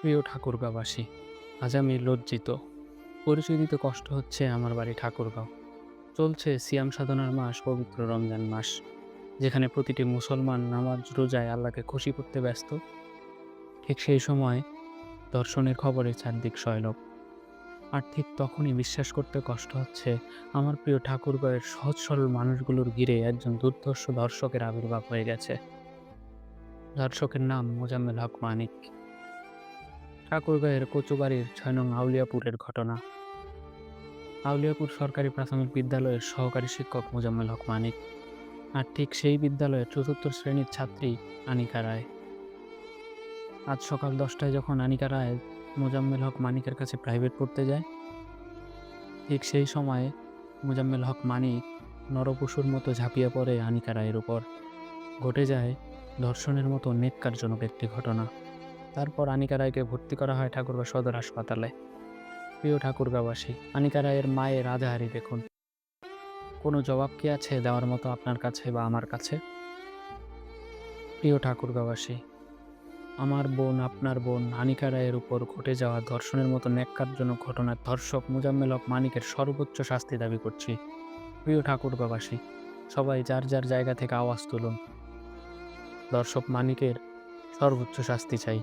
প্রিয় ঠাকুরগাঁওবাসী, আজ আমি লজ্জিত। পরিচয় দিতে কষ্ট হচ্ছে। আমার বাড়ি ঠাকুরগাঁও। চলছে সিয়াম সাধনার মাস, পবিত্র রমজান মাস, যেখানে প্রতিটি মুসলমান নামাজ রোজায় আল্লাহকে খুশি করতে ব্যস্ত। ঠিক সেই সময় দর্শনের খবরে চারদিক সয়লাব। আর ঠিক তখনই বিশ্বাস করতে কষ্ট হচ্ছে, আমার প্রিয় ঠাকুরগাঁওয়ের সহজ সরল মানুষগুলোর ঘিরে একজন দুর্ধর্ষ দর্শকের আবির্ভাব হয়ে গেছে। দর্শকের নাম মোজাম্মেল হক মানিক। ঠাকুরগাঁওয়ের কচুবাড়ির ৬ নং আউলিয়াপুরের ঘটনা। আউলিয়াপুর সরকারি প্রাথমিক বিদ্যালয়ের সহকারী শিক্ষক মোজাম্মেল হক মানিক। আর ঠিক সেই বিদ্যালয়ের চতুর্থ শ্রেণীর ছাত্রী আনিকা রায়। আজ সকাল ১০টায় যখন আনিকা রায় মোজাম্মেল হক মানিকের কাছে প্রাইভেট পড়তে যায়, ঠিক সেই সময়ে মোজাম্মেল হক মানিক নরপশুর মতো ঝাঁপিয়ে পড়ে আনিকা রায়ের উপর। ঘটে যায় ধর্ষণের মতো নেক্কারজনক একটি ঘটনা। তারপর আনিকা রায়কে ভর্তি করা হয় ঠাকুরগাঁও সদর হাসপাতালে। প্রিয় ঠাকুরগাঁওবাসী, আনিকা রায়ের মায়ের আধাহারি দেখুন। কোনো জবাব কি আছে দেওয়ার মতো আপনার কাছে বা আমার কাছে? প্রিয় ঠাকুরগাঁওবাসী, আমার বোন, আপনার বোন আনিকা রায়ের উপর ঘটে যাওয়া ধর্ষণের মতো ন্যাক্কারজনক ঘটনার ধর্ষক মোজাম্মেল হক মানিকের সর্বোচ্চ শাস্তি দাবি করছি। প্রিয় ঠাকুরগাঁওবাসী, সবাই যার যার জায়গা থেকে আওয়াজ তুলুন। ধর্ষক মানিকের সর্বোচ্চ শাস্তি চাই।